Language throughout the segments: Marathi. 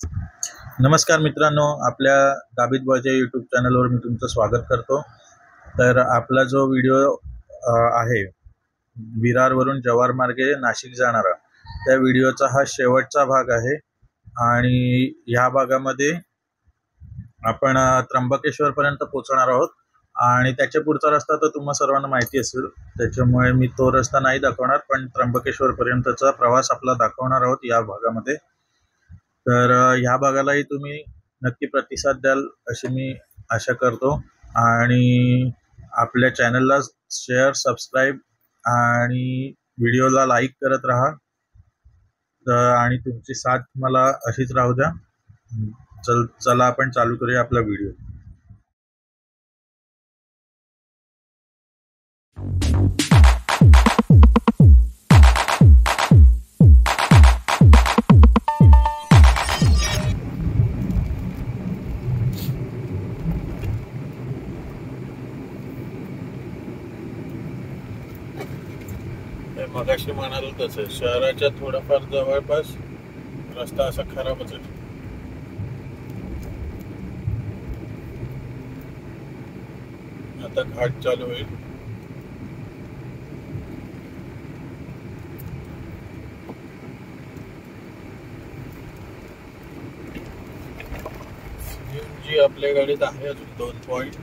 नमस्कार मित्रांनो, आपल्या दाबीत बॉयच्या यूट्यूब चॅनलवर मी तुमचं स्वागत करतो. तर आपला जो व्हिडिओ आहे विरारवरून जव्हार मार्गे नाशिक जाणारा, त्या व्हिडिओचा हा शेवटचा भाग आहे. आणि ह्या भागामध्ये आपण त्र्यंबकेश्वरपर्यंत पोहोचणार आहोत. आणि त्याच्या पुढचा रस्ता तर तुम्हा सर्वांना माहिती असेल, त्याच्यामुळे मी तो रस्ता नाही दाखवणार, पण त्र्यंबकेश्वरपर्यंतचा प्रवास आपला दाखवणार आहोत या भागामध्ये. तर ह्या भागालाही तुम्ही नक्की प्रतिसाद द्याल अशी मी आशा करतो. आणि आपल्या चॅनलला शेअर, सबस्क्राईब आणि व्हिडिओला लाईक करत राहा. आणि तुमची साथ मला अशीच राहू द्या. चला आपण चालू करूया आपला व्हिडिओ. मगाशी म्हणाल तसं शहराच्या थोडाफार जवळपास रस्ता असा खराबच आहे. आता घाट चालू होईल. जी आपल्या गाडीत आहे अजून 2 पॉइंट.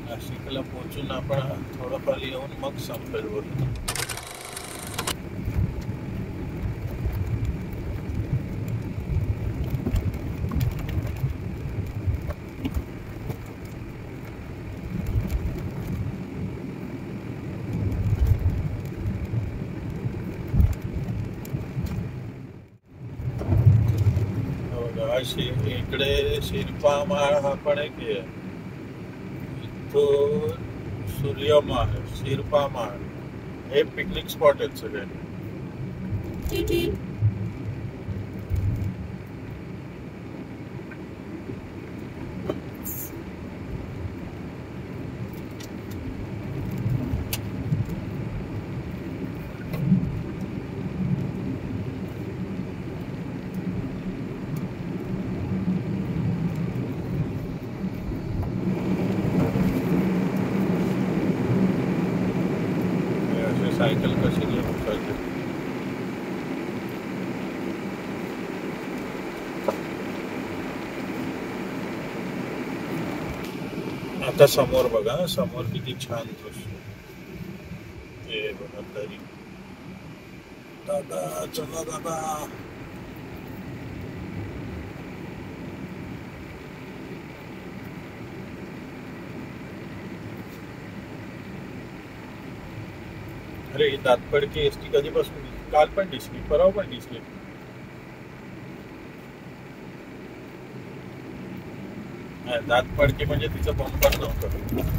नाशिकला पोहोचून आपण थोडंफार येऊन मग संपेल बोलू. इकडे शिरपामाळ हा पण एक आहे. इथून सूर्यमाळ, शिरपामाळ हे पिकनिक स्पॉट आहेत सगळे. सायकल कशी घेऊन चालते. आता समोर बघा, समोर किती छान दृश्य. हे बघा तरी दादा, चला दादा. अरे दातपडकी एसटी कधीपासून? काल पण दिसली, परवा पण दिसली. दातपडकी म्हणजे तिचं बंपर नव्हतं.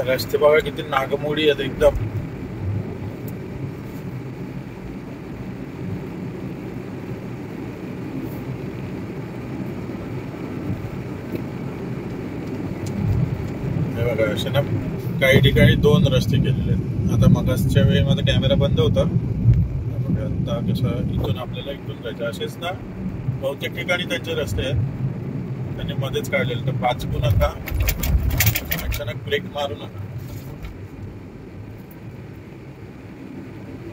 रस्ते बघा किती नागमोडी आहेत एकदम. हे बघा असे ना काही ठिकाणी 2 रस्ते केलेले आहेत. आता मगासच्या वेळी माझा कॅमेरा बंद होता. आता कसं इथून आपल्याला इथून जायचं असेच ना बहुतेक ठिकाणी त्यांचे रस्ते आहेत त्यांनी मध्येच काढलेले. तर पाचकू नका, अचानक ब्रेक मारू नका.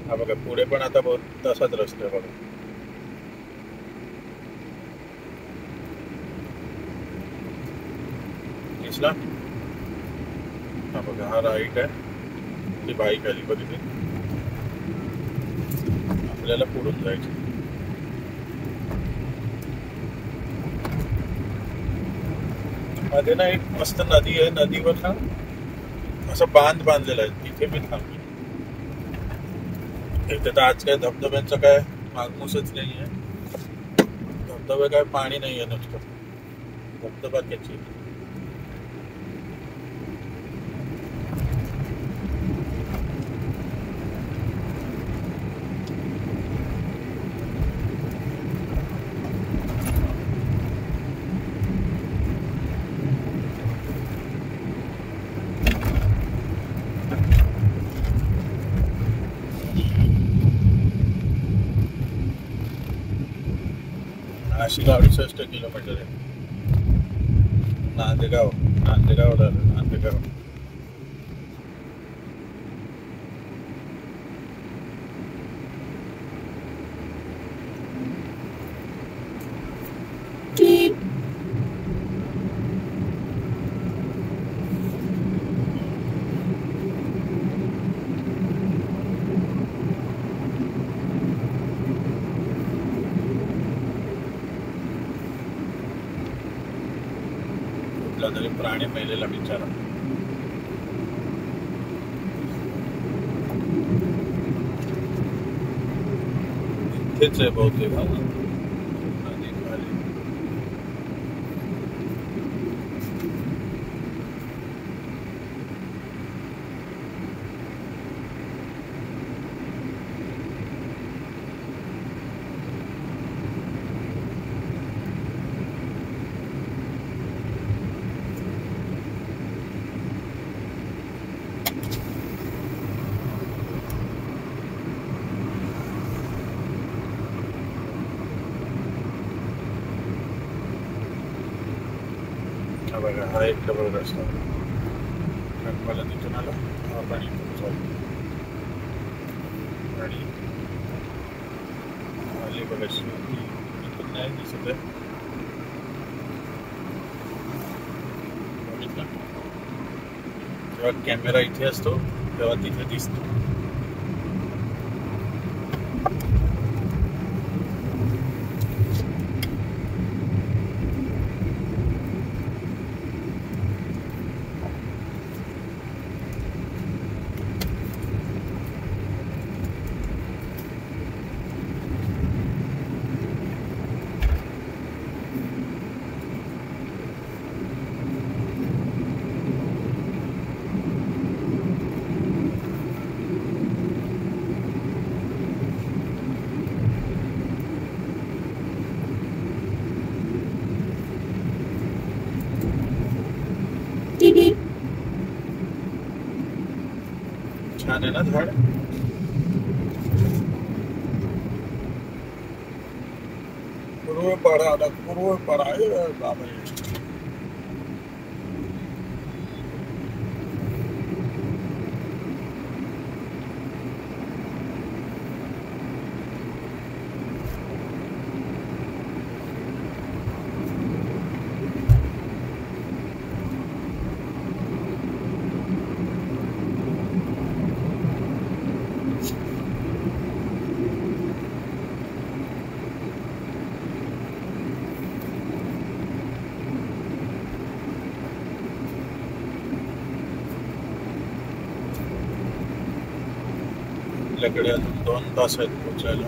हा बघा पुढे पण आता बहुत तसाच रस्ता आहे बघा. दिसला? हा बघा हा राईट आहे. ती बाईक आली बघितली. आपल्याला पुढून जायचं. मध्ये ना एक मस्त नदी आहे. नदीवर ना असं बांधलेला आहे, तिथे मी थांबलो. इथे तर आज काय धबधब्यांचं काय मागमूसच नाहीये. धबधबे काय पाणी नाहीये, नुसतं धबधबा त्याची. नाशिक 68 किलोमीटर आहे. नांदेगाव नांदेगाव. कुठला तरी प्राणी मेलेला बिचारा. इथेच आहे बहुतेक. नदी खाली बघा. हा एक डबल रस्ता. मला तिथून आला आपण इथून चालू आणि आली बघा शिवती. इथून नाही दिसत आहे. बघितलं, जेव्हा कॅमेरा इथे असतो तेव्हा तिथे दिसतो. छान आहे ना झाड. पूर्वपाडा बाबा. आपल्याकडे अजून 2 तास आहेत पोचायला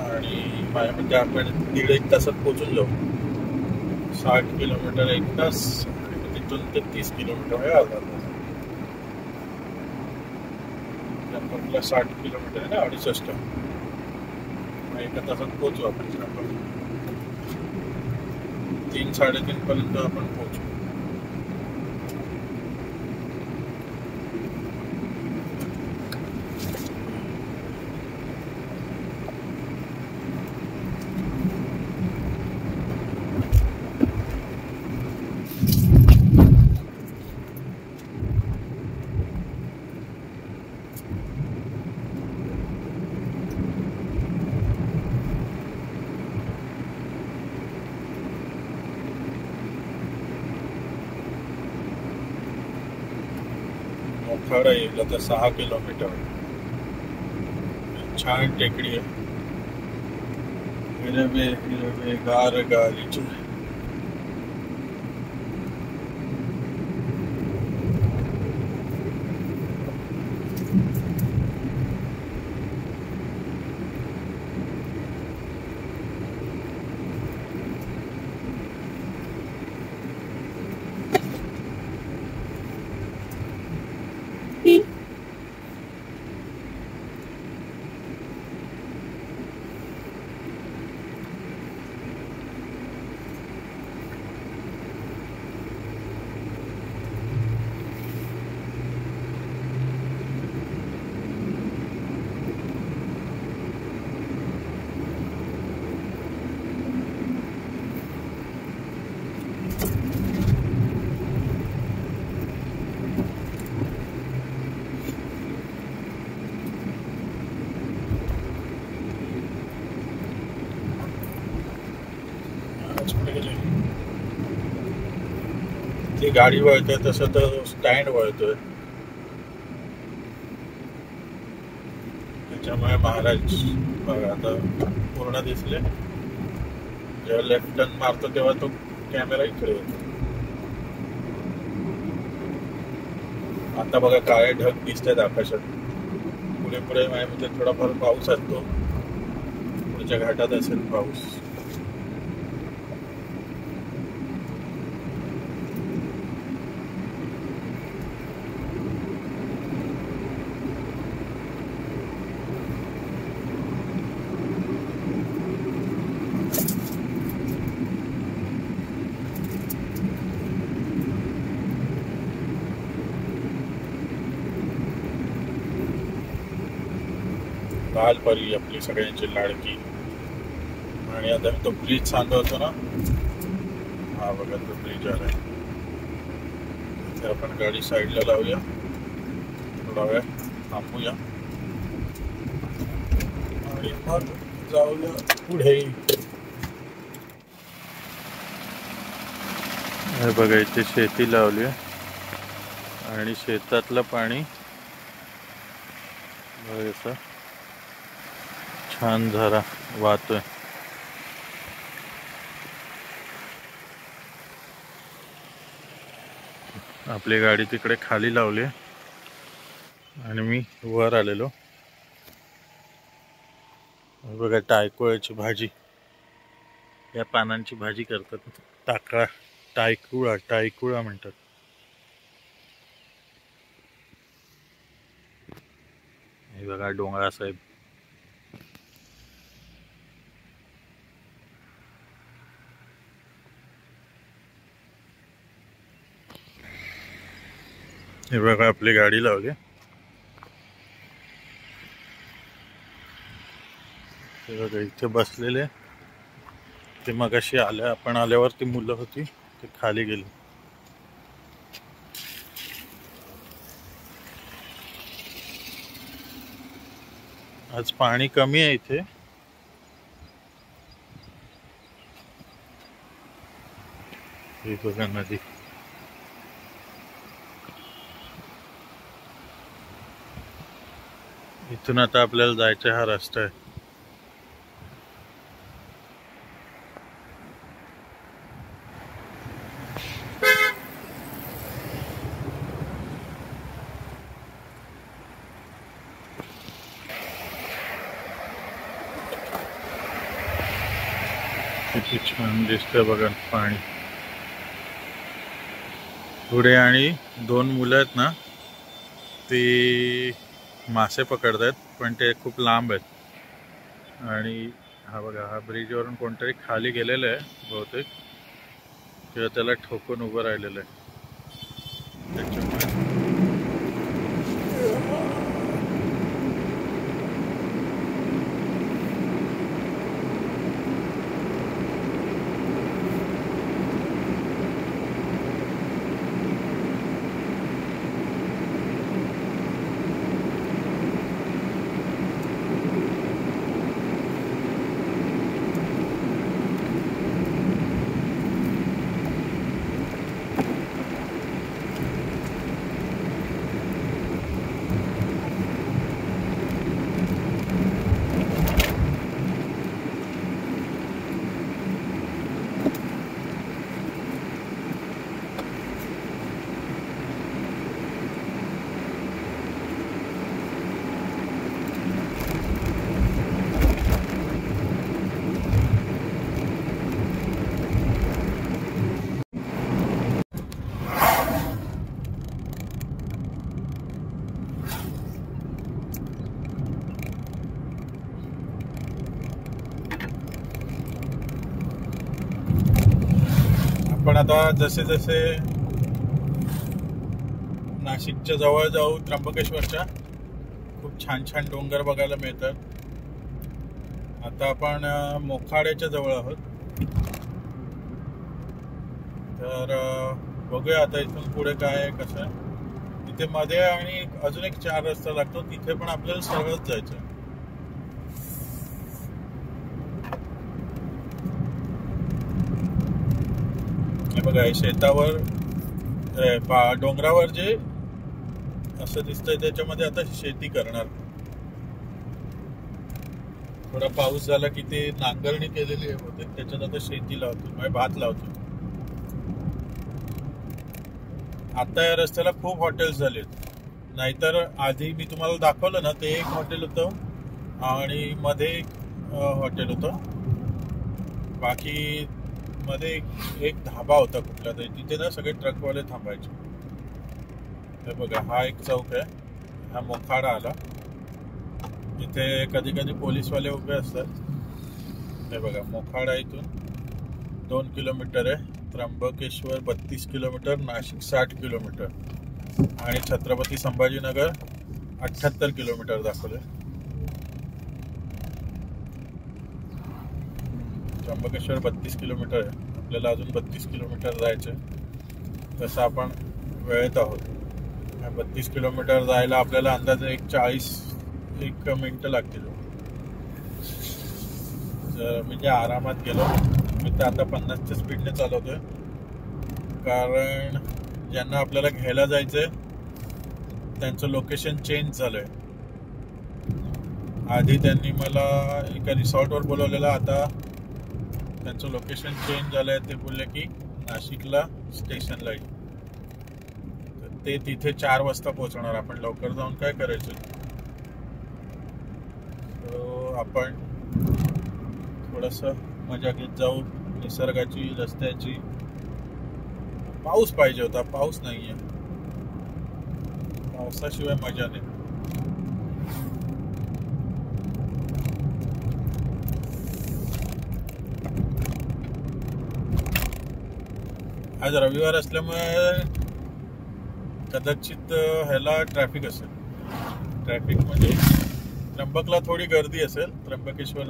आणि माझ्या म्हणजे आपण 1.5 तासात पोचून जाऊ. 60 किलोमीटर 1 तास आणि तिथून ते 30 किलोमीटर आहे अर्धा तास. आपल्याला 60 किलोमीटर आहे ना 68. 1 तासात पोचू आपण. 3-3:30 पर्यंत आपण पोचू. मोखाडा येईल आता 6 किलोमीटर. छान टेकडी आहे. हिरवे गार गालीचे. गाडी वळतोय तसं तो स्टँड वळतोय, त्याच्यामुळे महाराज बघा आता पूर्ण दिसले. जेव्हा लेफ्ट टर्न मारतो तेव्हा तो कॅमेरा इकडे येतो. आता बघा काळे ढग दिसतात आकाशात. पुढे पुढे म्हणजे थोडाफार पाऊस असतो, पुढच्या घाटात असेल पाऊस. लालपरी आपली सगळ्यांची लाडकी. आणि आता तो ब्रिज सांगतो ना, हा बघा तो ब्रिज आलाय. इथे आपण गाडी साईडला लावूया, थोडा वेळ थांबूया आणि मग जाऊया पुढे. हे बघा इथे शेती लावली आणि शेतातलं पाणी असं छान झरा वाहतोय. आपली गाडी तिकडे खाली लावली आणि मी वर आलेलो. बघा टायकोळ्याची भाजी, या पानांची भाजी करतात. टायकुळा म्हणतात. हे बघा डोंगरा साहेब. हे बघा आपली गाडी लावली. हे बघा इथे बसलेले ते मगाशी आल्या, आपण आल्यावर ती मुलं होती ते खाली गेली. आज पाणी कमी आहे इथे. हे बघा नदी. इथून आता आपल्याला जायचा हा रस्ता आहे. किती छान दिसतंय बघा पाणी पुढे. आणि दोन मुलं आहेत ना, ती मासे पकडतायत, पण ते खूप लांब आहेत. आणि हा बघा हा ब्रिजवरून कोणतरी खाली गेलेलं आहे बहुतेक, किंवा त्याला ठोकून उभं राहिलेलं आहे. त्याच्यामुळे आपण आता जसे जसे नाशिकच्या जवळ जाऊ, त्र्यंबकेश्वरच्या खूप छान छान डोंगर बघायला मिळतात. आता आपण मोखाड्याच्या जवळ आहोत, तर बघूया आता इथून पुढे काय आहे कसं आहे. तिथे मध्ये आणि अजून एक 4 रस्ता लागतो, तिथे पण आपल्याला सरळच जायचं. हे बघा शेतावर डोंगरावर जे असं दिसतंय त्याच्यामध्ये आता शेती करणार. थोडा पाऊस झाला की ते नांगरणी केलेली होते, त्याच्यात आता शेती लावतो, म्हणजे भात लावतो. आता या रस्त्याला खूप हॉटेल्स झालेत. नाहीतर आधी मी तुम्हाला दाखवलं ना, ते एक हॉटेल होतं आणि मध्ये एक हॉटेल होतं. बाकी मध्ये एक धाबा होता कुठला तरी, तिथे ना सगळे ट्रकवाले थांबायचे. हे बघा, हा एक चौक आहे, हा मोखाडा आला. इथे कधी कधी पोलीसवाले उभे असतात. हे बघा, मोखाडा इथून 2 किलोमीटर आहे, त्र्यंबकेश्वर 32 किलोमीटर, नाशिक 60 किलोमीटर आणि छत्रपती संभाजीनगर 78 किलोमीटर दाखवले. त्र्यंबकेश्वर 32 किलोमीटर आहे, आपल्याला अजून 32 किलोमीटर जायचं आहे. तसं आपण वेळेत आहोत. 32 किलोमीटर जायला आपल्याला अंदाजे 1 मिनिटं लागतील. जर म्हणजे आरामात गेलो. मी तर आता 50च्या स्पीडने चालवतोय, कारण ज्यांना आपल्याला घ्यायला जायचंय त्यांचं लोकेशन चेंज झालंय. आधी त्यांनी मला एका रिसॉर्टवर बोलवलेलं, आता त्यांचं लोकेशन चेंज झालंय. ते बोलले की नाशिकला स्टेशनला येईल. ते तिथे 4 वाजता पोहोचणार. आपण लवकर जाऊन काय करायचं. आपण थोडंसं मजा घेत जाऊ निसर्गाची, रस्त्याची. पाऊस पाहिजे होता, पाऊस नाहीये. पावसाशिवाय मजा नाही. आज रविवार असल्यामुळे कदाचित ह्याला ट्रॅफिक असेल. ट्रॅफिक म्हणजे त्र्यंबकला थोडी गर्दी असेल, त्र्यंबकेश्वर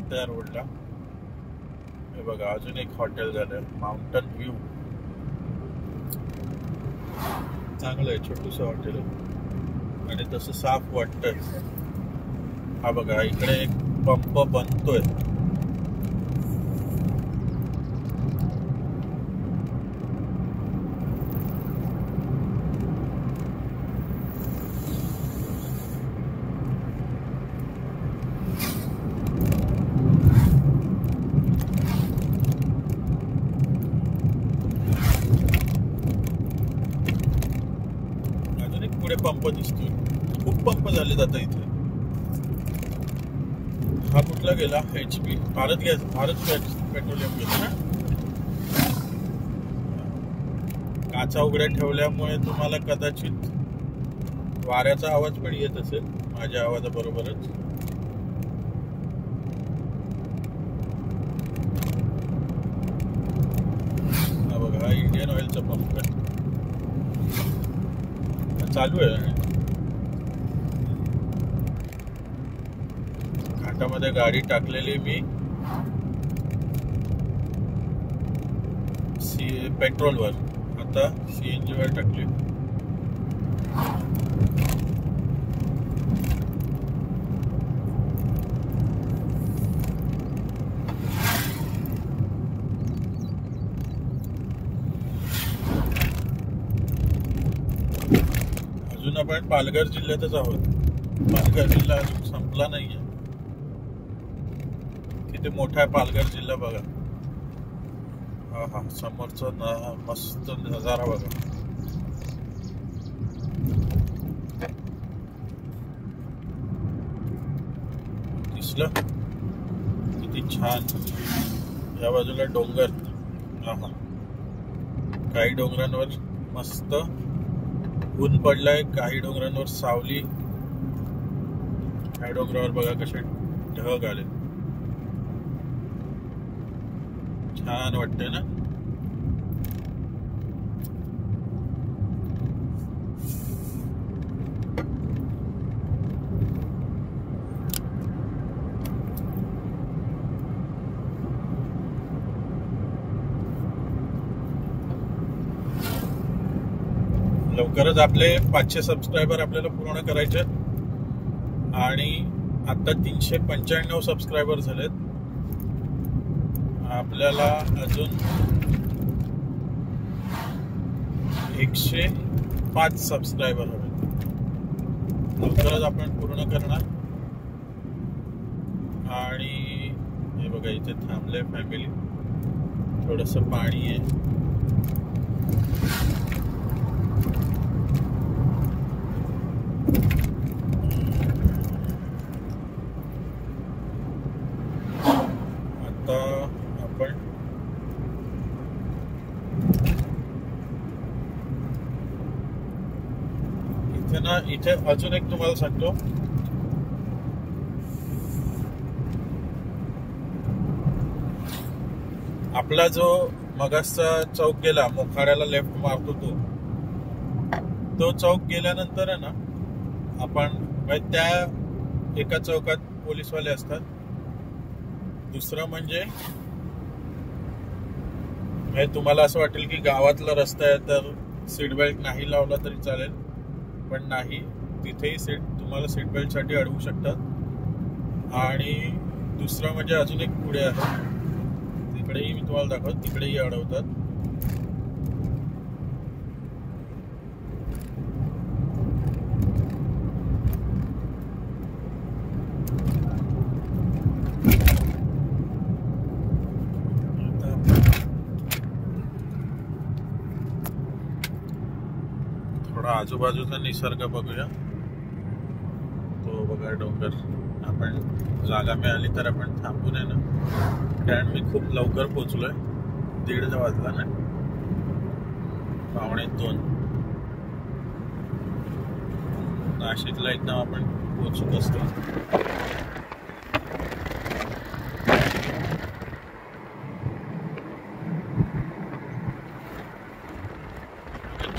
त्या रोडला. हे बघा, अजून एक हॉटेल झालं, माउंटन व्ह्यू. चांगलं आहे, छोटूसं हॉटेल आहे आणि तसं साफ वाटतंय. हा बघा, इकडे एक पंप बनतोय. पुढे पंप दिसतोय. खूप पंप झाले आता इथे. हा कुठला गेला? HP, भारत पेट्रोलियम गेला ना. काचा उघड्या ठेवल्यामुळे तुम्हाला कदाचित वाऱ्याचा आवाज पण येत असेल माझ्या आवाजाबरोबरच. हा बघा, हा इंडियन ऑइलचा पंप आहे, चालू आहे. घाटामध्ये गाडी टाकलेली मी पेट्रोलवर, आता CNG वर टाकली. अजून आपण पालघर जिल्ह्यातच आहोत. पालघर जिल्हा अजून संपला नाहीये. किती मोठा आहे पालघर जिल्हा बघा. हा समोरचा मस्त नजारा बघा. दिसलं किती छान. या बाजूला डोंगर. काही डोंगरांवर मस्त ऊन पडलाय, काही डोंगरांवर सावली. काही डोंगरावर बघा कसे ढग आले. छान वाटतंय ना. लवकरच आपले 500 सबस्क्रायबर आपल्याला पूर्ण करायचे आणि आता 395 सबस्क्रायबर झालेत. आपल्याला अजून 105 सबस्क्रायबर हवे. लवकरच आपण पूर्ण करणार. आणि हे बघा इथे थांबले फॅमिली. थोडस पाणी आहे. आता आपण इथे अजून एक तुम्हाला सांगतो. आपला जो मगासचा चौक गेला, मोखाड्याला लेफ्ट मारतो तो चौक गेल्यानंतर आहे ना, आपण त्या एका चौकात पोलीसवाले असतात. दुसरं म्हणजे तुम्हाला असं वाटेल की गावातला रस्ता आहे तर सीट बेल्ट नाही लावला तरी चालेल, पण नाही, तिथेही तुम्हाला सीट बेल्ट साठी अडवू शकतात. आणि दुसरं म्हणजे अजून एक पुढे आहे, तिकडेही मी तुम्हाला दाखवतो, तिकडेही अडवतात. थोडा आजूबाजूचा निसर्ग बघूया. तो बघा डोंगर. आपण जागा मिळाली तर आपण थांबून आहे ना, कारण मी खूप लवकर पोहोचलोय. 1:30 वाजला ना, 1:45. नाशिकला एकदम आपण पोहोचत असतो.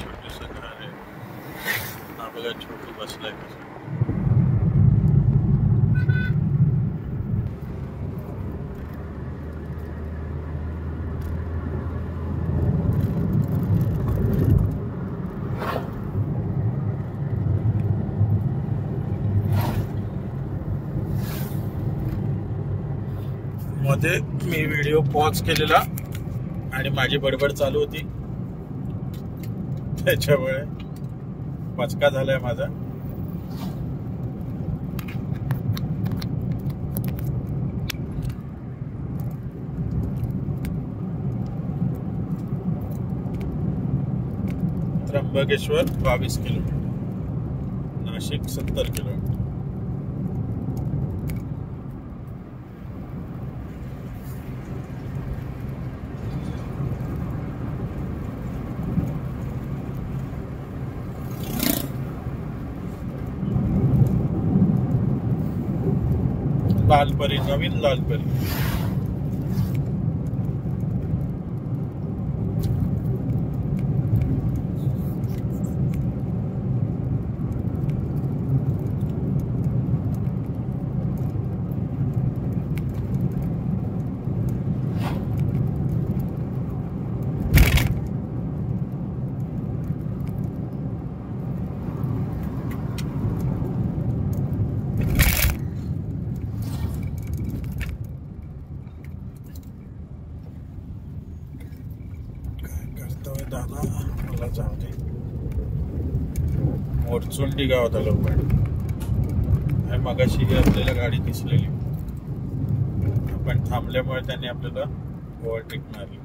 छोटस घर आहे. हा बघा छोटू बसलाय कसं. मध्ये मी व्हिडिओ पॉज केलेला आणि माझी बडबड चालू होती, त्याच्यामुळे पचका झालाय माझा. Trimbakeshwar 22 kilometre, Nashik 70 kilometre. लालपरी, नवीन लालपरी. दादा मला जाऊ दे. मोरचुंडी गावात आलो पण मगाशी आपल्याला गाडी दिसलेली, आपण थांबल्यामुळे त्यांनी आपल्याला ओव्हरटेक मारली.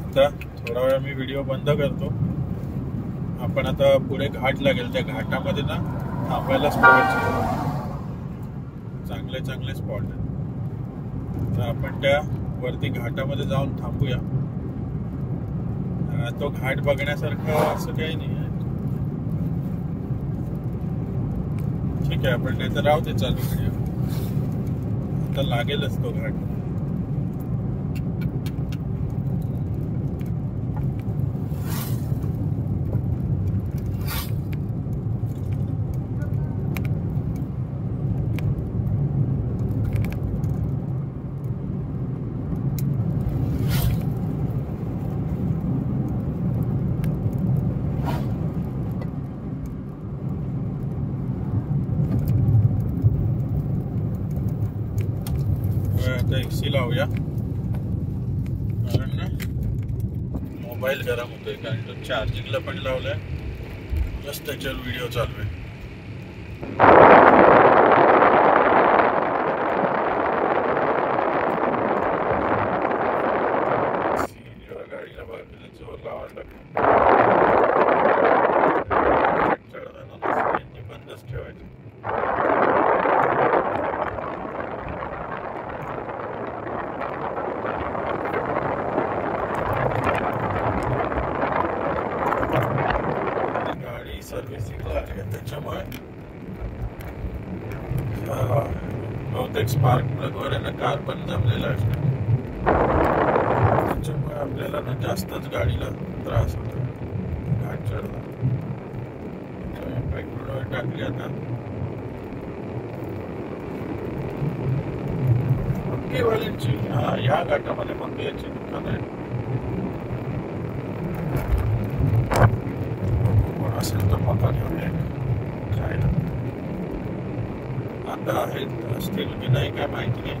आता थोडा वेळ मी व्हिडिओ बंद करतो. आपण आता पुढे घाट लागेल, त्या घाटामध्ये ना थांबायला स्पॉट, चांगले चांगले स्पॉट आहेत. तर आपण त्या वरती घाटामध्ये जाऊन थांबूया. तो घाट बघण्यासारखं असं काही नाही आहे. ठीक आहे, आपण नाही तर राहू दे चालू व्हिडिओ. आता लागेलच तो घाट. आता AC लावूया, कारण ना मोबाईल गरम होतोय, कारण तो चार्जिंगला पण लावलाय, प्लस त्याच्यावर व्हिडिओ चालू आहे. गाडीला बाजूला जोर लावायला बंदच ठेवायचं. गाडी सर्व्हिसिंगला आली आहे, त्याच्यामुळे बहुतेक स्पार्क प्लग वर ना कार्बन जमलेला आहे, त्याच्यामुळे आपल्याला ना जास्तच गाडीला त्रास होतो, घाट चढला. पेट्रोल टाकली आता मंगेवाल्यांची, या घाटामध्ये मंगेची दुकान आहे. कोण असेल तर मका घेऊन खायला. आता आहेत असतील की नाही काय माहिती नाही,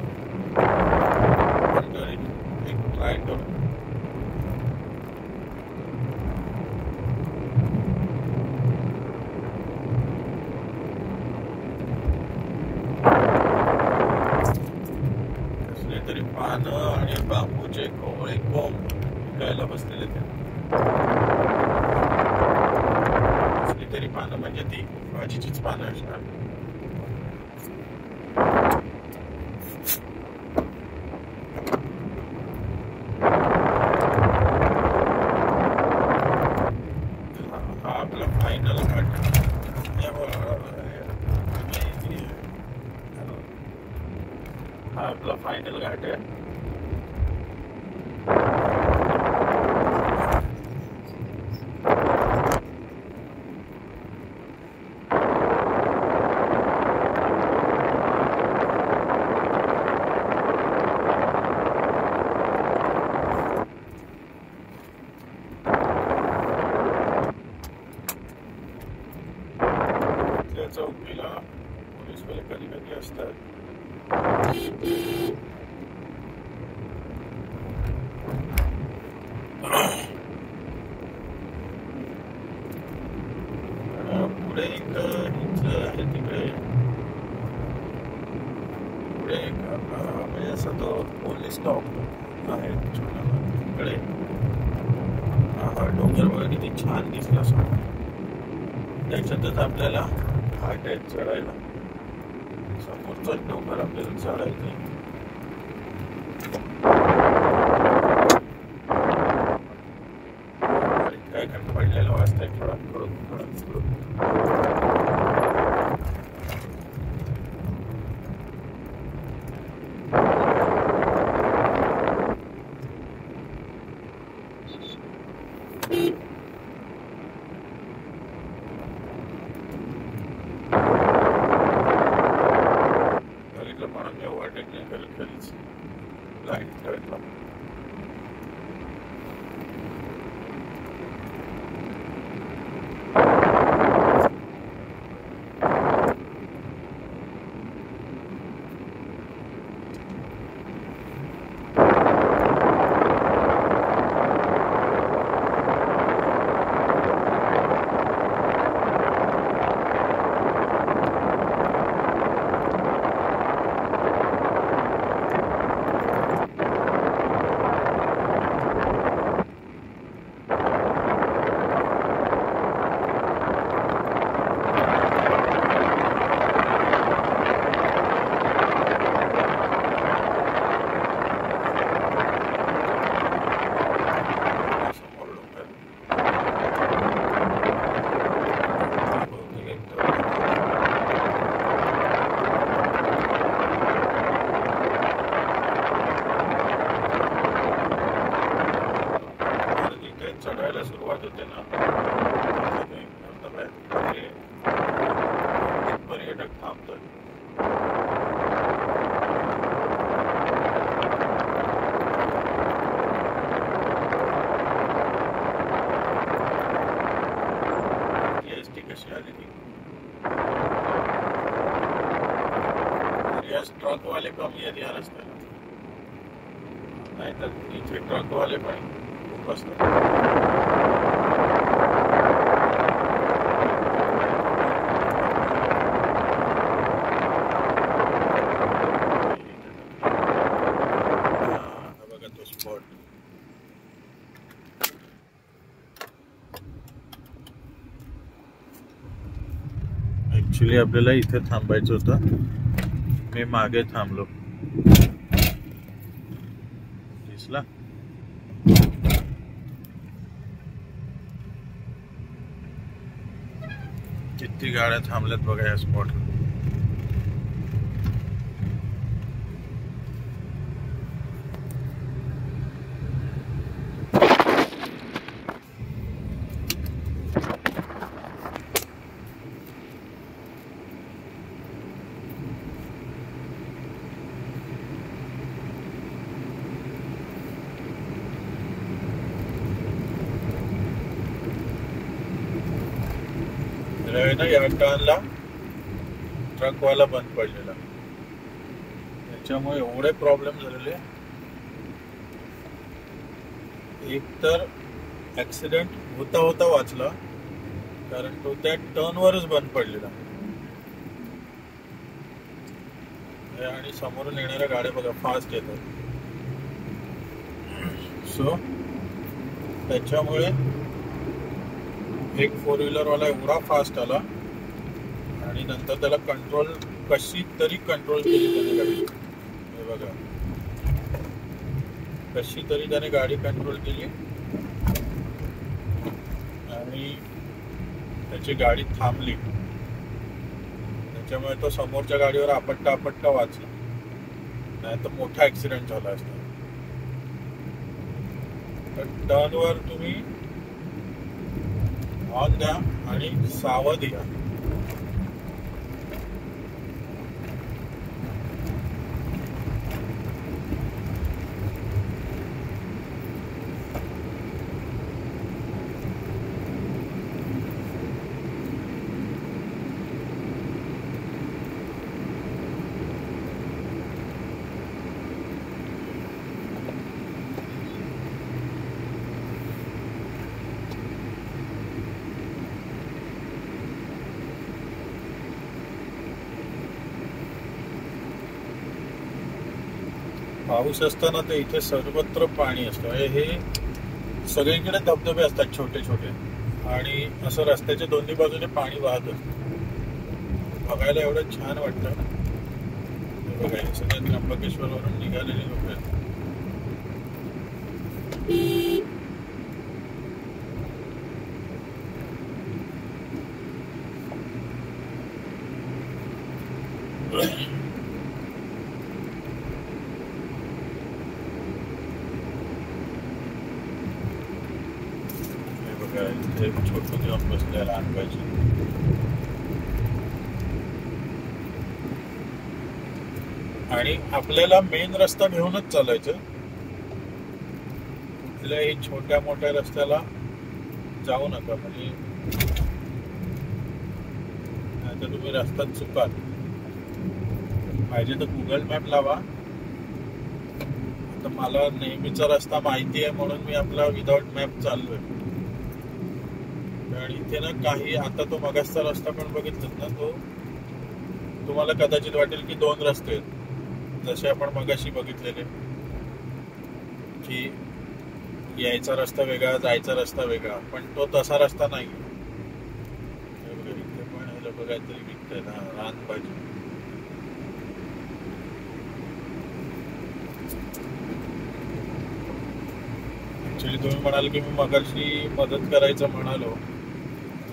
पण तरी एक ट्राय करू. कसले तरी पानं आणि बांबूचे कोवळे कोंब विकायला बसलेले ते. कसली तरी पानं म्हणजे ती भाजीचीच पानं असणार. आपला फायनल घाट, हा आपला फायनल घाट आहे. चौकीला पोलीसवाले कधी कधी असतात. पुढे एक आहे तिकडे, पुढे एक म्हणजे असा तो पोलीस स्टॉप आहे तिकडे. हा डोंगर बघा किती छान दिसला असं, त्याच्यातच आपल्याला घाट आहेत चढायला. समोरचा डोंगर आपल्याला चढायचं आहे. काय खंड पडलेलं वाजतंय थोडा थोडं. लाईट ठेवला. कमी आहेत या रस्त्याला, नाहीतर इथे ट्रकवाले पण खूप असतात. ऍक्च्युली आपल्याला इथे थांबायचं होतं, मी मागे थांबलो. दिसला किती गाड्या थांबल्यात बघा या स्पॉटला. या टर्नला ट्रकवाला बंद पडलेला, त्याच्यामुळे एवढे प्रॉब्लेम झालेले. एक तर ऍक्सिडेंट होता होता वाचला, कारण तो त्या टर्नवरच बंद पडलेला. आणि समोरून येणाऱ्या गाड्या बघा फास्ट येतात, सो त्याच्यामुळे एक 4 व्हीलर वाला एवढा फास्ट आला आणि नंतर त्याला कंट्रोल कशी तरी कंट्रोल केली त्याने गाडी. हे बघा कशी तरी त्याने गाडी कंट्रोल केली आणि त्याची गाडी थांबली. त्याच्यामुळे तो समोरच्या गाडीवर आपट्टा वाचला, नाही तर मोठा ऍक्सिडेंट झाला असता. तर टर्नवर तुम्ही ऑन द्या आणि सावध या. पाऊस असताना तर इथे सर्वत्र पाणी असतं. हे सगळीकडे धबधबे असतात छोटे छोटे, आणि असं रस्त्याच्या दोन्ही बाजूने पाणी वाहत असतं. बघायला एवढं छान वाटतं. बघा हे सगळे त्र्यंबकेश्वर वरून निघालेले लोक आहेत. छोटं घेऊन बसले लहानपायचे. आणि आपल्याला मेन रस्ता घेऊनच चालायचं, कुठल्याही छोट्या मोठ्या रस्त्याला जाऊ नका, म्हणजे नाहीतर तुम्ही रस्त्यात चुकाल. पाहिजे तर गुगल मॅप लावा. आता मला नेहमीचा रस्ता माहिती आहे म्हणून मी आपला विदाउट मॅप चाललोय. आणि इथे ना काही, आता तो मगासचा रस्ता पण बघितलात ना, तो तुम्हाला कदाचित वाटेल की 2 रस्ते आहेत, जसे आपण मगाशी बघितलेले, की यायचा रस्ता वेगळा जायचा रस्ता वेगळा, पण तो तसा रस्ता नाही. इथे पण हे लोक काहीतरी विकतंय ना, रान पाहिजे. ऍक्च्युली तुम्ही म्हणाल की मी मगाशी मदत करायचं म्हणालो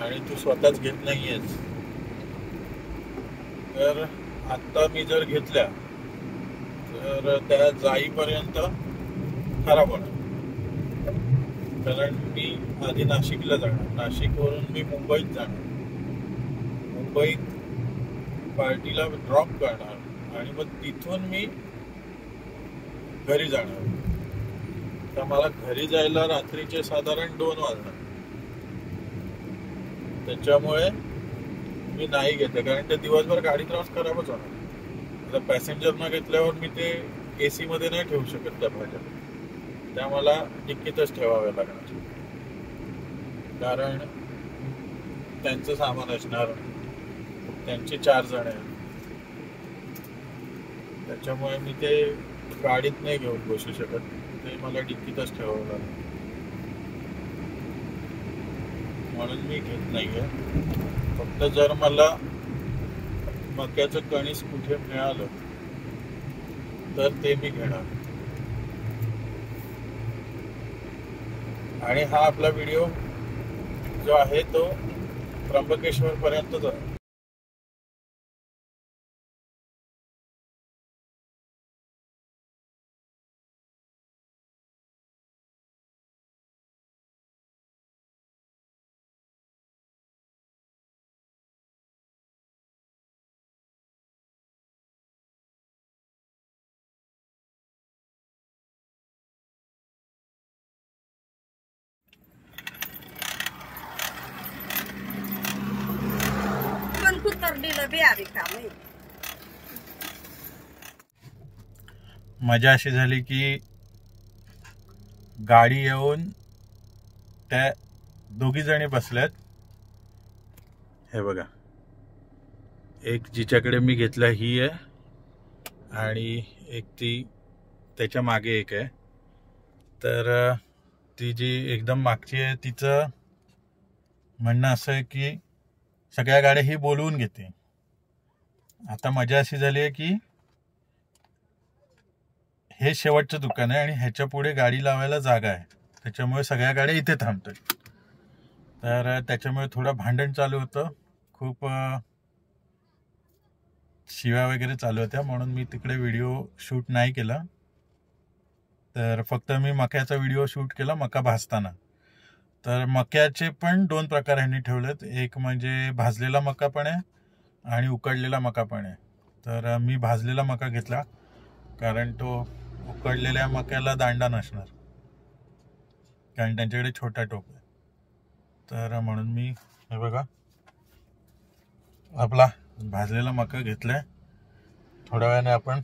आणि तू स्वतःच घेत नाहीयेस, तर आता मी जर घेतल्या तर त्या जाईपर्यंत खराब होणार. कारण मी आधी नाशिकला जाणार, नाशिकवरून मी मुंबईत जाणार, मुंबईत पार्टीला ड्रॉप करणार आणि मग तिथून मी घरी जाणार. तर मला घरी जायला रात्रीचे साधारण 2 वाजणार. त्याच्यामुळे मी नाही घेते, कारण ते दिवसभर गाडी त्रास खराबच होणार. आता पॅसेंजरना घेतल्यावर मी ते AC मध्ये नाही ठेवू शकत त्या भाज्या, त्या मला डिक्कीतच ठेवाव्या लागणार, कारण त्यांचं सामान असणार, त्यांचे 4 जण आहेत, त्याच्यामुळे मी ते गाडीत नाही घेऊन बसू शकत, ते मला डिक्कीतच ठेवावं लागेल, म्हणून मी घेत नाहीये. फक्त जर मला मक्याचं कणीस कुठे मिळालं तर ते मी घेणार. आणि हा आपला व्हिडिओ जो आहे तो त्र्यंबकेश्वर पर्यंत जातो. मजा अशी झाली की गाडी येऊन त्या दोघी जणी बसल्यात. हे बघा, एक जिच्याकडे मी घेतला ही आहे आणि एक ती त्याच्या मागे एक आहे. तर ती जी एकदम मागची आहे तिचं म्हणणं असं आहे की सगळ्या गाड्या ही बोलवून घेते. आता मजा अशी झाली आहे की हे शेवटचं दुकान आहे आणि ह्याच्या पुढे गाडी लावायला जागा आहे, त्याच्यामुळे सगळ्या गाड्या इथे थांबतात. तर त्याच्यामुळे थोडं भांडण चालू होतं, खूप शिव्या वगैरे चालू होत्या, म्हणून मी तिकडे व्हिडिओ शूट नाही केला. तर फक्त मी मक्याचा व्हिडिओ शूट केला, मका भाजताना. तर मक्याचे पण 2 प्रकार ह्यांनी ठेवलेत, एक म्हणजे भाजलेला मका पण आहे आणि उकडलेला मका पण आहे. तर मी भाजलेला मका घेतला, कारण तो उकडलेल्या मक्याला दांडा नसणार, कारण त्यांच्याकडे छोटा टोप आहे. तर म्हणून मी हे बघा आपला भाजलेला मका घेतलाय. थोड्या वेळाने आपण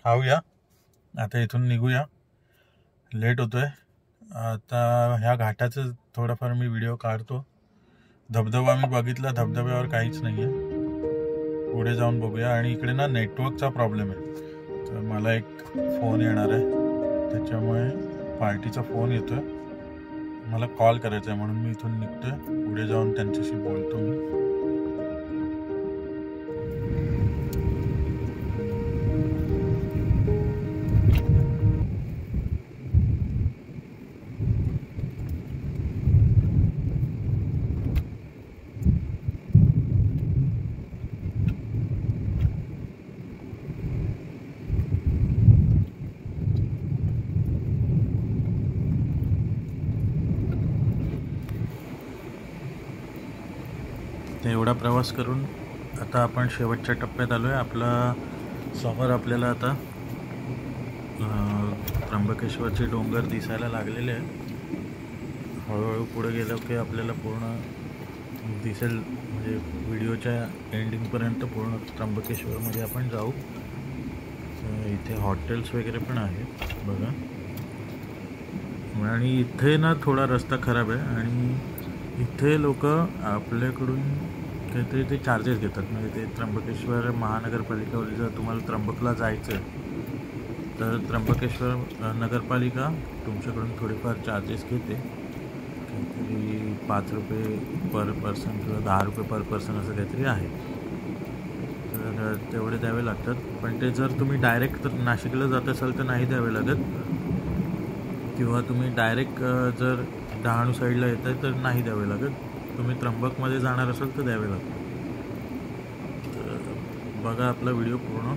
खाऊया. आता इथून निघूया, लेट होतोय. आता ह्या घाटाचं थोडाफार मी व्हिडिओ काढतो. धबधबा मी बघितला, धबधब्यावर काहीच नाही आहे, पुढे जाऊन बघूया. आणि इकडे ना नेटवर्कचा प्रॉब्लेम आहे, तर मला एक फोन येणार आहे, त्याच्यामुळे पार्टीचा फोन येतोय, मला कॉल करायचा आहे, म्हणून मी इथून निघतोय. पुढे जाऊन त्यांच्याशी बोलतो मी. एवढा प्रवास करून आता आपण शेवटच्या टप्प्यात आलो आहे. आपला समोर आपल्याला आता त्र्यंबकेश्वरचे डोंगर दिसायला लागलेले आहेत. हळूहळू पुढे गेलो की आपल्याला पूर्ण दिसेल, म्हणजे व्हिडिओच्या एंडिंगपर्यंत पूर्ण त्र्यंबकेश्वरमध्ये आपण जाऊ. इथे हॉटेल्स वगैरे पण आहेत बघा. आणि इथे ना थोडा रस्ता खराब आहे आणि इथे लोक आपल्याकडून काहीतरी ते चार्जेस घेतात. म्हणजे ते त्र्यंबकेश्वर महानगरपालिकावर जर तुम्हाला त्र्यंबकला जायचं आहे तर त्र्यंबकेश्वर नगरपालिका तुमच्याकडून थोडेफार चार्जेस घेते, काहीतरी 5 रुपये पर पर्सन किंवा 10 रुपये पर पर्सन असं काहीतरी आहे. तर तेवढे द्यावे लागतात. पण ते जर तुम्ही डायरेक्ट नाशिकला जात असाल तर नाही द्यावे लागत, किंवा तुम्ही डायरेक्ट जर डहाणू साईडला येत आहे तर नाही द्यावे लागत. तुम्ही त्र्यंबकमध्ये जाणार असाल तर द्यावे लागतात. तर बघा आपला व्हिडिओ पूर्ण.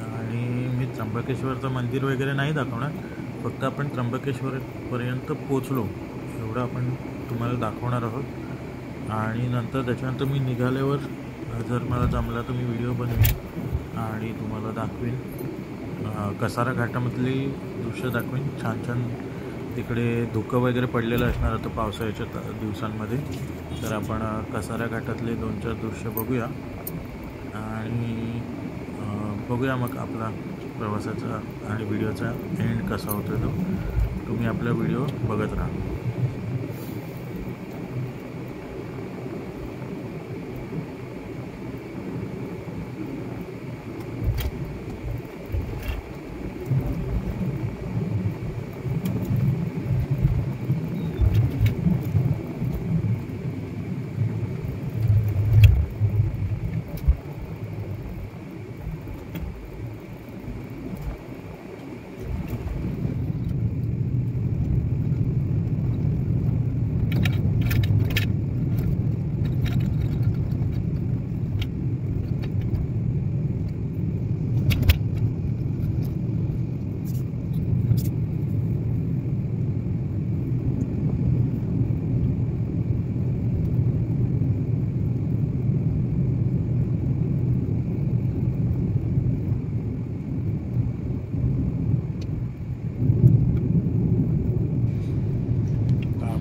आणि मी त्र्यंबकेश्वरचं मंदिर वगैरे नाही दाखवणार, फक्त आपण त्र्यंबकेश्वरपर्यंत पोचलो एवढं आपण तुम्हाला दाखवणार आहोत. आणि नंतर त्याच्यानंतर मी निघाल्यावर जर मला जमला तर मी व्हिडिओ बनवेन आणि तुम्हाला दाखवेन. कसारा घाटामधली दृश्य दाखवेन, छान छान. तिकडे धुकं वगैरे पडलेलं असणार आता पावसाळ्याच्या दिवसांमध्ये. तर आपण कसारा घाटातले 2-4 दृश्य बघूया आणि बघूया मग आपला प्रवासाचा आणि व्हिडिओचा एंड कसा होतो तो तुम्ही आपला व्हिडिओ बघत राहा.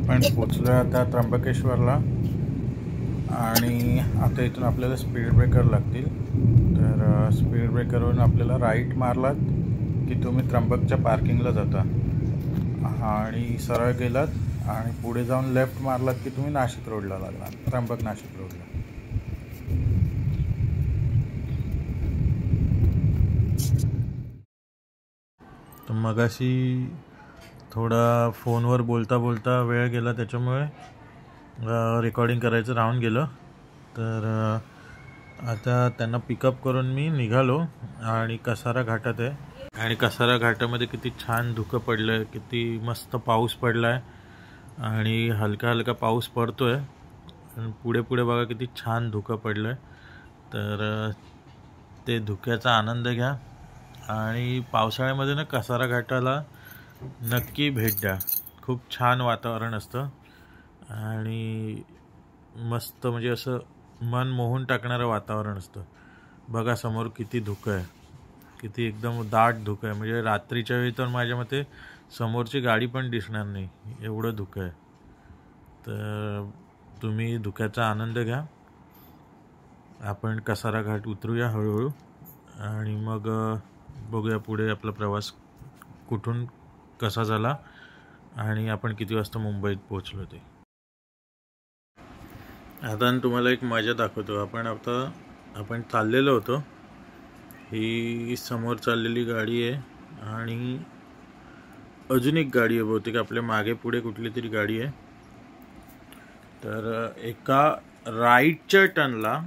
आपण पोचलो आता त्र्यंबकेश्वरला आणि आता इथून आपल्याला स्पीड ब्रेकर लागतील. तर स्पीड ब्रेकरवरून आपल्याला राईट मारलात की तुम्ही त्र्यंबकच्या पार्किंगला जाता आणि सरळ गेलात आणि पुढे जाऊन लेफ्ट मारलात की तुम्ही नाशिक रोडला लागला, त्र्यंबक नाशिक रोडला. तर मगाशी थोडा फोनवर बोलता बोलता वेळ गेला, त्याच्यामुळे रेकॉर्डिंग करायचं राहून गेलं. तर आता त्यांना पिकअप करून मी निघालो आणि कसारा घाटात आहे. आणि कसारा घाटामध्ये किती छान धुकं पडलं आहे, किती मस्त पाऊस पडला आहे आणि हलका हलका पाऊस पडतो आहे. आणि पुढे पुढे बघा किती छान धुकं पडलं आहे. तर ते धुक्याचा आनंद घ्या आणि पावसाळ्यामध्ये ना कसारा घाटाला नक्की भेट द्या. खूप छान वातावरण असतं आणि मस्त म्हणजे असं मन मोहून टाकणारं वातावरण असतं. बघा समोर किती धुकं आहे, किती एकदम दाट धुकं आहे. म्हणजे रात्रीच्या वेळी तर माझ्या मते समोरची गाडी पण दिसणार नाही, एवढं धुकं आहे. तर तुम्ही धुक्याचा आनंद घ्या. आपण कसारा घाट उतरूया हळूहळू आणि मग बघूया पुढे आपला प्रवास कुठून कसा झाला आणि आपण किती वाजता मुंबईत पोहोचलो ते. आता तुम्हाला एक मजा दाखवतो. आपण चाललेलो होतो. ही समोर चाललेली गाडी आहे आणि अजून एक गाडी आहे, बहुतेक आपल्या मागे पुढे कुठली तरी गाडी आहे. तर एका राईटच्या टर्नला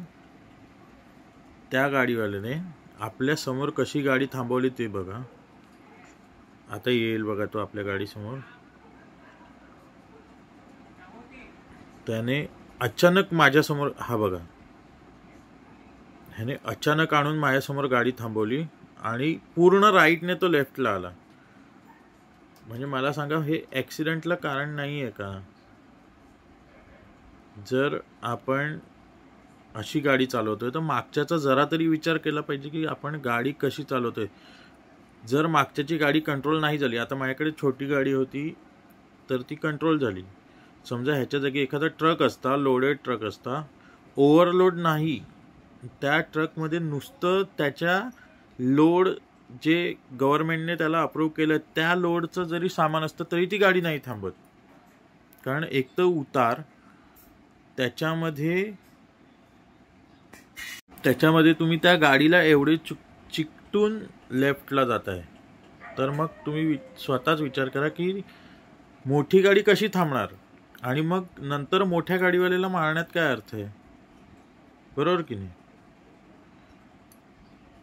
त्या गाडीवाल्याने आपल्या समोर कशी गाडी थांबवली ते बघा. आता येईल बघा तो आपल्या गाडीसमोर. त्याने अचानक माझ्यासमोर, हा बघा, ह्याने अचानक आणून माझ्यासमोर गाडी थांबवली आणि पूर्ण राईटने तो लेफ्टला आला. म्हणजे मला सांगा, हे ॲक्सिडेंटला कारण नाही आहे का? जर आपण अशी गाडी चालवतोय तर मागच्याचा जरा तरी विचार केला पाहिजे की आपण गाडी कशी चालवतोय. जर मागच्याची गाडी कंट्रोल नाही झाली, आता माझ्याकडे छोटी गाडी होती तर ती कंट्रोल झाली. समजा ह्याच्या जागी एखादा ट्रक असता, लोडेड ट्रक असता, ओव्हरलोड नाही, त्या ट्रकमध्ये नुसतं त्याच्या लोड जे गव्हर्नमेंटने त्याला अप्रूव्ह केलं त्या लोडचं जरी सामान असतं तरी ती गाडी नाही थांबत. कारण एक तर उतार, त्याच्यामध्ये तुम्ही त्या गाडीला एवढे चिकटून लेफ्टला जात आहे. तर मग तुम्ही स्वतःच विचार करा की मोठी गाडी कशी थांबणार आणि मग नंतर मोठ्या गाडीवाल्याला मारण्यात काय अर्थ आहे, बरोबर की नाही?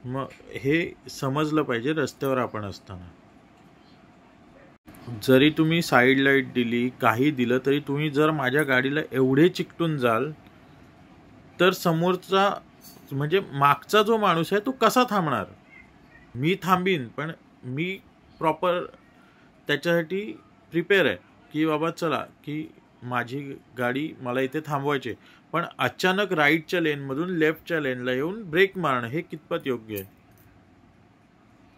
मग हे समजलं पाहिजे रस्त्यावर आपण असताना. जरी तुम्ही साईड लाईट दिली, काही दिलं, तरी तुम्ही जर माझ्या गाडीला एवढे चिकटून जाल तर समोरचा म्हणजे मागचा जो माणूस आहे तो कसा थांबणार? मी थांबीन, पण मी प्रॉपर त्याच्यासाठी प्रिपेअर आहे की बाबा चला की माझी गाडी मला इथे थांबवायची, पण अचानक राईटच्या लेनमधून लेफ्टच्या लेनला येऊन ब्रेक मारणं हे कितपत योग्य आहे?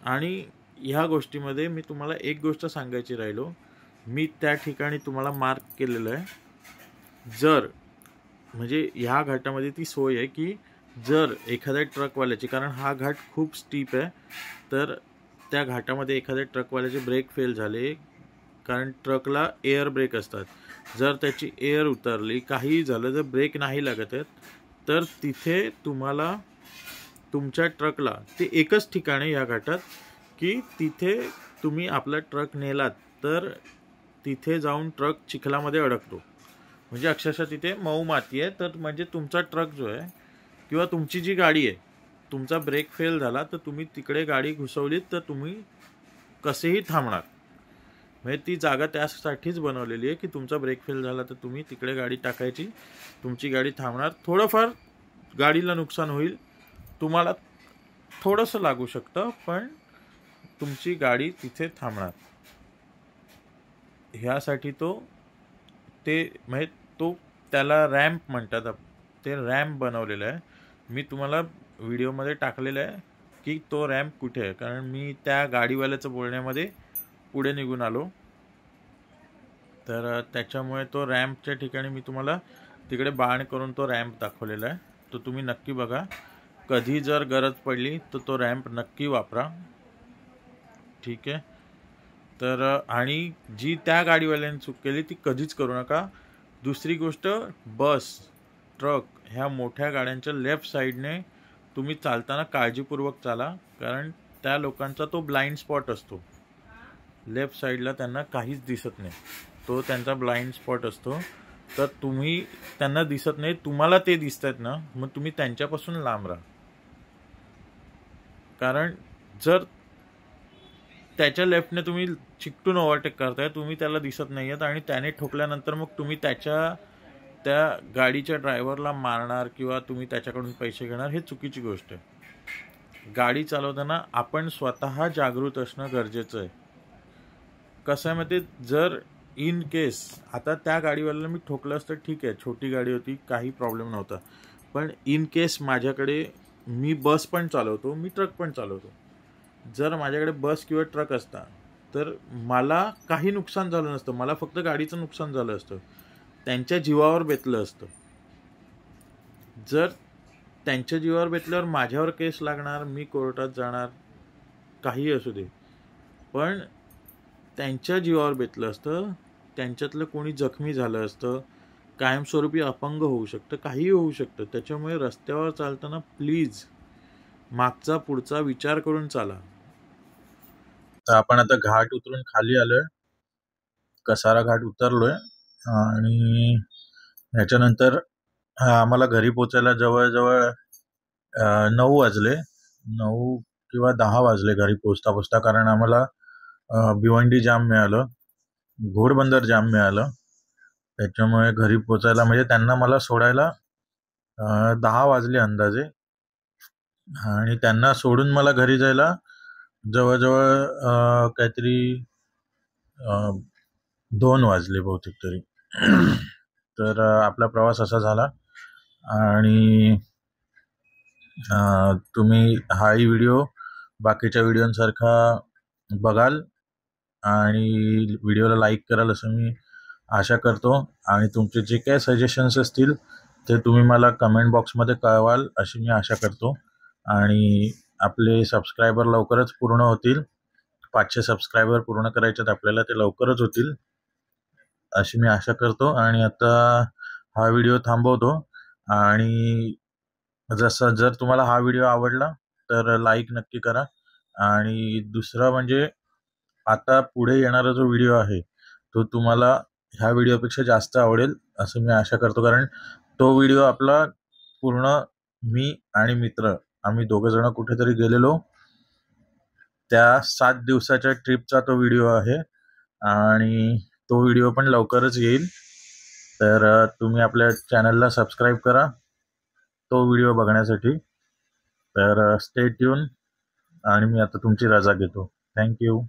आणि ह्या गोष्टीमध्ये मी तुम्हाला एक गोष्ट सांगायची राहिलो, मी त्या ठिकाणी तुम्हाला मार्क केलेलं आहे. जर म्हणजे ह्या घाटामध्ये ती सोय आहे की जर एखाद्या ट्रकवाल्याची, कारण हा घाट खूप स्टीप आहे, तर त्या घाटामध्ये एखाद्या ट्रकवाल्याचे ब्रेक फेल झाले, कारण ट्रकला एअर ब्रेक असतात, जर त्याची एअर उतरली, काहीही झालं, जर ब्रेक नाही लागत आहेत, तर तिथे तुम्हाला तुमच्या ट्रकला ते एकच ठिकाणी या घाटात की तिथे तुम्ही आपला ट्रक नेलात तर तिथे जाऊन ट्रक चिखलामध्ये अडकतो, म्हणजे अक्षरशः तिथे मऊ माती आहे. तर म्हणजे तुमचा ट्रक जो आहे किंवा तुमची जी गाडी आहे, तुमचा ब्रेक फेल झाला तर तुम्ही तिकडे गाडी घुसवलीत तर तुम्ही कसेही थांबणार. म्हणजे ती जागा त्यासाठीच बनवलेली आहे की तुमचा ब्रेक फेल झाला तर तुम्ही तिकडे गाडी टाकायची, तुमची गाडी थांबणार, थोडंफार गाडीला नुकसान होईल, तुम्हाला थोडंसं लागू शकतं, पण तुमची गाडी तिथे थांबणार. ह्यासाठी म्हणजे तो त्याला रॅम्प म्हणतात, ते रॅम्प बनवलेलं आहे. मी तुम्हाला व्हिडिओमध्ये टाकलेलं आहे की तो रॅम्प कुठे आहे, कारण मी त्या गाडीवाल्याचं बोलण्यामध्ये पुढे निघून आलो, तर त्याच्यामुळे तो रॅम्पच्या ठिकाणी मी तुम्हाला तिकडे बाण करून तो रॅम्प दाखवलेला आहे. तो तुम्ही नक्की बघा, कधी जर गरज पडली तर तो रॅम्प नक्की वापरा, ठीक आहे. तर आणि जी त्या गाडीवाल्याने चूक केली ती कधीच करू नका. दुसरी गोष्ट, बस, ट्रक ह्या मोठ्या गाड्यांच्या लेफ्ट साईडने तुम्ही चालताना काळजीपूर्वक चाला, कारण त्या लोकांचा तो ब्लाइंड स्पॉट असतो, लेफ्ट साईडला त्यांना काहीच दिसत नाही, तो त्यांचा ब्लाइंड स्पॉट असतो. तर तुम्ही त्यांना दिसत नाही, तुम्हाला ते दिसत आहेत ना, मग तुम्ही त्यांच्यापासून लांब राहा, कारण जर त्याच्या लेफ्टने तुम्ही चिकटून ओव्हरटेक करताय, तुम्ही त्याला दिसत नाही आहेत आणि त्याने ठोकल्यानंतर मग तुम्ही त्या गाडीच्या ड्रायव्हरला मारणार किंवा तुम्ही त्याच्याकडून पैसे घेणार, हे चुकीची गोष्ट आहे. गाडी चालवताना आपण स्वतः जागृत असणं गरजेचं आहे. कसं आहे माहिती, जर इन केस आता त्या गाडीवाल्याला मी ठोकलं असतं, ठीक आहे, छोटी गाडी होती, काही प्रॉब्लेम नव्हता, पण इन केस माझ्याकडे, मी बस पण चालवतो, मी ट्रक पण चालवतो, जर माझ्याकडे बस किंवा ट्रक असता तर मला काही नुकसान झालं नसतं, मला फक्त गाडीचं नुकसान झालं असतं, त्यांच्या जीवावर बेतलं असतं. जर त्यांच्या जीवावर बेतल्यावर माझ्यावर केस लागणार, मी कोर्टात जाणार, काही असू दे, पण त्यांच्या जीवावर बेतलं असतं, त्यांच्यातलं कोणी जखमी झालं असतं, कायमस्वरूपी अपंग होऊ शकतं, काहीही होऊ शकतं. त्याच्यामुळे रस्त्यावर चालताना प्लीज मागचा पुढचा विचार करून चाला. तर आपण आता घाट उतरून खाली आलोय, कसारा घाट उतरलोय आणि ह्याच्यानंतर आम्हाला घरी पोचायला जवळजवळ 9 वाजले, 9 किंवा 10 वाजले घरी पोचता पोचता, कारण आम्हाला भिवंडी जाम मिळालं, घोडबंदर जाम मिळालं, त्याच्यामुळे घरी पोचायला म्हणजे त्यांना मला सोडायला 10 वाजले अंदाजे, आणि त्यांना सोडून मला घरी जायला जवळजवळ काहीतरी 2 वाजले बहुतेक तरी. तर आपला प्रवास असा झाला, आणि तुम्ही हाही व्हिडिओ बाकीच्या व्हिडिओंसारखा बघाल आणि व्हिडिओला लाईक कराल असं मी आशा करतो, आणि तुमचे जे काही सजेशन्स असतील ते तुम्ही मला कमेंट बॉक्समध्ये कळवाल अशी मी आशा करतो. आणि आपले सबस्क्रायबर लवकरच पूर्ण होतील, 500 सबस्क्रायबर पूर्ण करायचे आपल्याला, ते लवकरच होतील अशी मी आशा करतो. आणि आता हा व्हिडिओ थांबवतो, आणि जर तुम्हाला हा व्हिडिओ आवडला तर लाईक नक्की करा, आणि दुसरं म्हणजे आता पुढे येणारा जो व्हिडिओ आहे तो तुम्हाला ह्या व्हिडिओपेक्षा जास्त आवडेल असं मी आशा करतो, कारण तो व्हिडिओ आपला पूर्ण मी आणि मित्र आम्ही दोघं जण कुठेतरी गेलेलो, त्या 7 दिवसाच्या ट्रिपचा तो व्हिडिओ आहे, आणि तो व्हिडिओ पण लवकरच येईल. तर तुम्ही आपल्या चॅनलला सबस्क्राईब करा तो व्हिडिओ बघण्यासाठी. तर स्टे ट्यून, आणि मी आता तुमची रजा घेतो. थँक्यू.